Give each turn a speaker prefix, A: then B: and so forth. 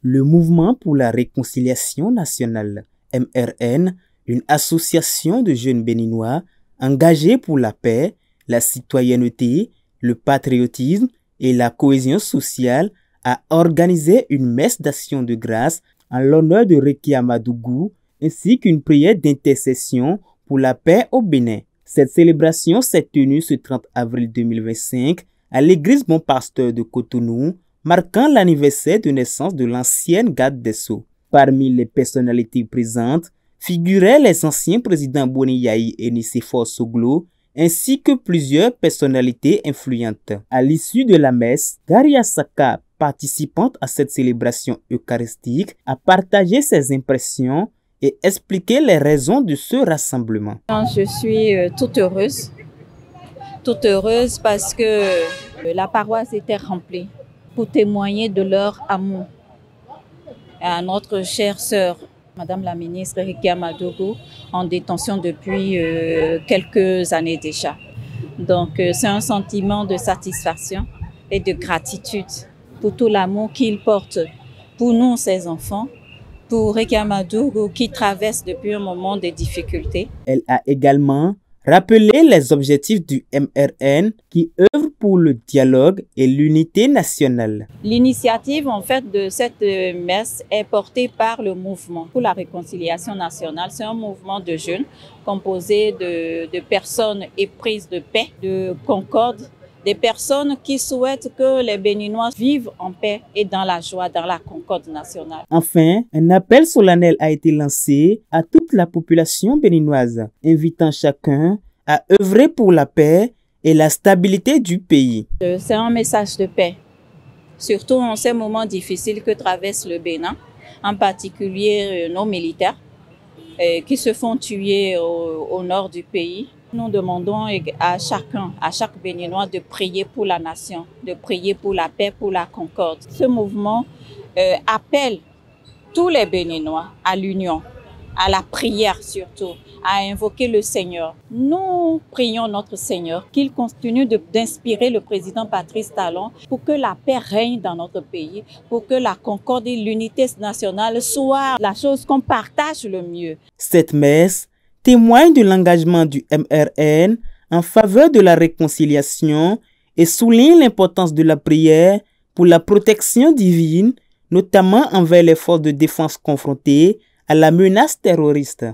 A: Le Mouvement pour la Réconciliation Nationale, MRN, une association de jeunes béninois engagés pour la paix, la citoyenneté, le patriotisme et la cohésion sociale, a organisé une messe d'action de grâce en l'honneur de Rekia Madougou ainsi qu'une prière d'intercession pour la paix au Bénin. Cette célébration s'est tenue ce 30 avril 2025 à l'église Bon Pasteur de Cotonou, marquant l'anniversaire de naissance de l'ancienne garde des Sceaux. Parmi les personnalités présentes figuraient les anciens présidents Boni Yayi et Nicéphore Soglo, ainsi que plusieurs personnalités influentes. À l'issue de la messe, Gary Asaka, participante à cette célébration eucharistique, a partagé ses impressions et expliqué les raisons de ce rassemblement.
B: Je suis toute heureuse parce que la paroisse était remplie pour témoigner de leur amour à notre chère sœur, Madame la ministre Rekia Madougou, en détention depuis quelques années déjà. Donc c'est un sentiment de satisfaction et de gratitude pour tout l'amour qu'il porte pour nous, ses enfants, pour Rekia Madougou qui traverse depuis un moment de difficultés.
A: Elle a également rappelé les objectifs du MRN qui œuvre pour le dialogue et l'unité nationale.
B: L'initiative en fait de cette messe est portée par le Mouvement pour la Réconciliation Nationale. C'est un mouvement de jeunes composé de personnes éprises de paix, de concorde, des personnes qui souhaitent que les Béninois vivent en paix et dans la joie, dans la concorde nationale.
A: Enfin, un appel solennel a été lancé à toute la population béninoise, invitant chacun à œuvrer pour la paix et la stabilité du pays.
B: C'est un message de paix, surtout en ces moments difficiles que traverse le Bénin, en particulier nos militaires qui se font tuer au nord du pays. Nous demandons à chacun, à chaque Béninois de prier pour la nation, de prier pour la paix, pour la concorde. Ce mouvement appelle tous les Béninois à l'union, à la prière surtout, à invoquer le Seigneur. Nous prions notre Seigneur qu'il continue d'inspirer le président Patrice Talon pour que la paix règne dans notre pays, pour que la concorde et l'unité nationale soient la chose qu'on partage le mieux.
A: Cette messe témoigne de l'engagement du MRN en faveur de la réconciliation et souligne l'importance de la prière pour la protection divine, notamment envers les forces de défense confrontées à la menace terroriste.